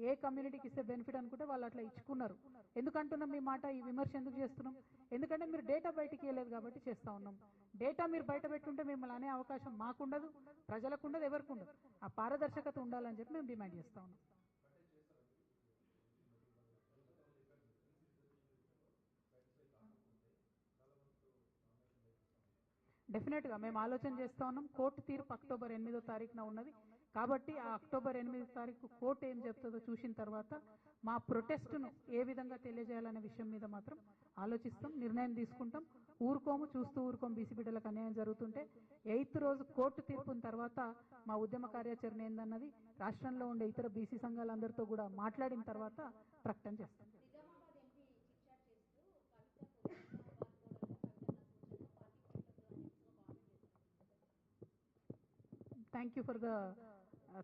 ఏ కమ్యూనిటీకి ఇస్తే బెనిఫిట్ అనుకుంటే వాళ్ళు అట్లా ఇచ్చుకున్నారు. ఎందుకంటున్నాం మీ మాట, ఈ విమర్శ ఎందుకు చేస్తున్నాం? ఎందుకంటే మీరు డేటా బయటికి ఇవ్వలేదు కాబట్టి చేస్తా ఉన్నాం. డేటా మీరు బయట పెట్టుంటే మిమ్మల్ని అనే అవకాశం మాకుండదు, ప్రజలకు ఉండదు, ఎవరికి ఉండదు. ఆ పారదర్శకత ఉండాలని చెప్పి మేము డిమాండ్ చేస్తా ఉన్నాం. డెఫినెట్గా మేము ఆలోచన చేస్తా ఉన్నాం. కోర్టు తీర్పు అక్టోబర్ 8వ తారీఖున ఉన్నది కాబట్టి ఆ అక్టోబర్ 8వ తారీఖు కోర్టు ఏం చెప్తుందో చూసిన తర్వాత మా ప్రొటెస్ట్ను ఏ విధంగా తెలియజేయాలనే విషయం మీద మాత్రం ఆలోచిస్తాం, నిర్ణయం తీసుకుంటాం. ఊరుకోము, చూస్తూ ఊరుకోము. బీసీ బిడ్డలకు అన్యాయం జరుగుతుంటే 8వ రోజు కోర్టు తీర్పున తర్వాత మా ఉద్యమ కార్యాచరణ ఏందన్నది రాష్ట్రంలో ఉండే ఇతర బీసీ సంఘాలందరితో కూడా మాట్లాడిన తర్వాత ప్రకటన చేస్తాం. Thank you for the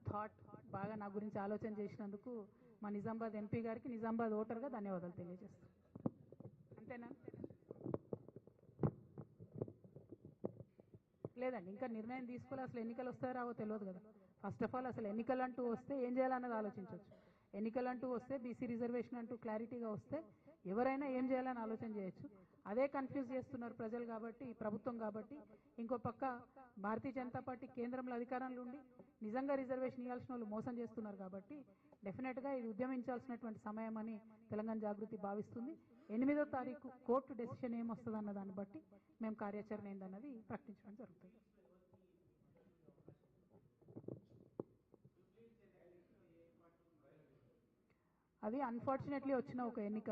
thought. బాగా నా గురించి ఆలోచన చేసినందుకు మా నిజామాబాద్ ఎంపీ గారికి, నిజామాబాద్ ఓటర్గా ధన్యవాదాలు తెలియజేస్తాను. అంతేనా? లేదండి, ఇంకా నిర్ణయం తీసుకోవాలి. అసలు ఎన్నికలు వస్తాయో రావో తెలియదు కదా. ఫస్ట్ ఆఫ్ ఆల్ అసలు ఎన్నికలు అంటూ వస్తే ఏం చేయాలన్నది ఆలోచించవచ్చు. ఎన్నికలు అంటూ వస్తే, బీసీ రిజర్వేషన్ అంటూ క్లారిటీగా వస్తే ఎవరైనా ఏం చేయాలని ఆలోచన చేయొచ్చు. అదే కన్ఫ్యూజ్ చేస్తున్నారు ప్రజలు కాబట్టి, ప్రభుత్వం కాబట్టి. ఇంకో పక్క భారతీయ జనతా పార్టీ కేంద్రంలో అధికారంలో ఉండి నిజంగా రిజర్వేషన్ ఇవ్వాల్సిన వాళ్ళు మోసం చేస్తున్నారు కాబట్టి డెఫినెట్గా ఇది ఉద్యమించాల్సినటువంటి సమయం అని తెలంగాణ జాగృతి భావిస్తుంది. 8వ తారీఖు కోర్టు డెసిషన్ ఏమొస్తుంది అన్న దాన్ని బట్టి మేము కార్యాచరణ ఏందన్నది ప్రకటించడం జరుగుతుంది. అది అన్ఫార్చునేట్లీ వచ్చిన ఒక ఎన్నిక.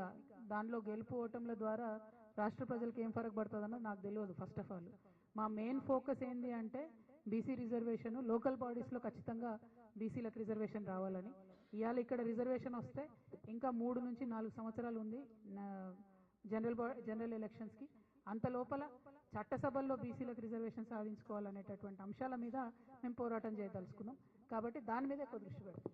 దానిలో గెలుపు ఓటముల ద్వారా రాష్ట్ర ప్రజలకు ఏం ఫరక్ పడుతుందన్నది నాకు తెలియదు. ఫస్ట్ ఆఫ్ ఆల్ మా మెయిన్ ఫోకస్ ఏంది అంటే బీసీ రిజర్వేషన్ లోకల్ బాడీస్లో ఖచ్చితంగా బీసీలకు రిజర్వేషన్ రావాలని. ఇవాళ ఇక్కడ రిజర్వేషన్ వస్తే ఇంకా 3 నుంచి 4 సంవత్సరాలు ఉంది జనరల్ ఎలక్షన్స్కి. అంత లోపల చట్టసభల్లో బీసీలకు రిజర్వేషన్ సాధించుకోవాలనేటటువంటి అంశాల మీద మేము పోరాటం చేయదలుచుకున్నాం కాబట్టి దాని మీద ఎక్కువ దృష్టి పెడతాం.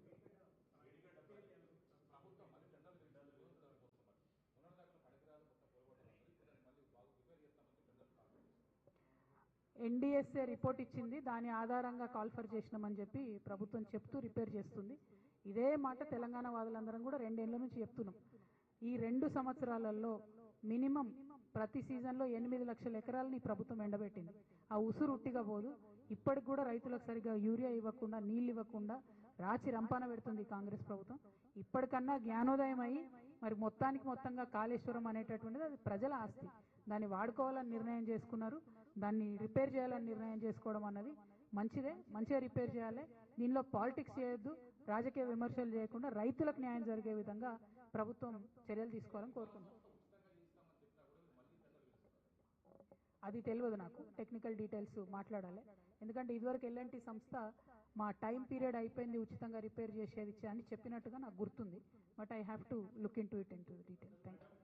ఎన్డీఎస్ఏ రిపోర్ట్ ఇచ్చింది, దాని ఆధారంగా కాల్ఫర్ చేసినామని చెప్పి ప్రభుత్వం చెప్తూ రిపేర్ చేస్తుంది. ఇదే మాట తెలంగాణ వాదులందరం కూడా 2 ఏళ్ల నుంచి చెప్తున్నాం. ఈ 2 సంవత్సరాలలో మినిమం ప్రతి సీజన్లో 8 లక్షల ఎకరాలని ప్రభుత్వం ఎండబెట్టింది. ఆ ఉసురు ఉట్టిగా పోదు. ఇప్పటికి కూడా రైతులకు సరిగా యూరియా ఇవ్వకుండా, నీళ్ళు ఇవ్వకుండా రాచి రంపాన పెడుతుంది కాంగ్రెస్ ప్రభుత్వం. ఇప్పటికన్నా జ్ఞానోదయం అయ్యి మరి మొత్తంగా కాళేశ్వరం అనేటటువంటిది అది ప్రజల ఆస్తి, దాన్ని వాడుకోవాలని నిర్ణయం చేసుకున్నారు. దాన్ని రిపేర్ చేయాలని నిర్ణయం చేసుకోవడం అన్నది మంచిదే, మంచిగా రిపేర్ చేయాలి. దీనిలో పాలిటిక్స్ చేయొద్దు, రాజకీయ విమర్శలు చేయకుండా రైతులకు న్యాయం జరిగే విధంగా ప్రభుత్వం చర్యలు తీసుకోవాలని కోరుకుంటున్నాం. అది తెలియదు నాకు, టెక్నికల్ డీటెయిల్స్ మాట్లాడాలి. ఎందుకంటే ఇదివరకు ఎల్ఎన్టీ సంస్థ మా టైం పీరియడ్ అయిపోయింది, ఉచితంగా రిపేర్ చేసేది అని చెప్పినట్టుగా నాకు గుర్తుంది. But I have to look in to it in to detail. Thank you.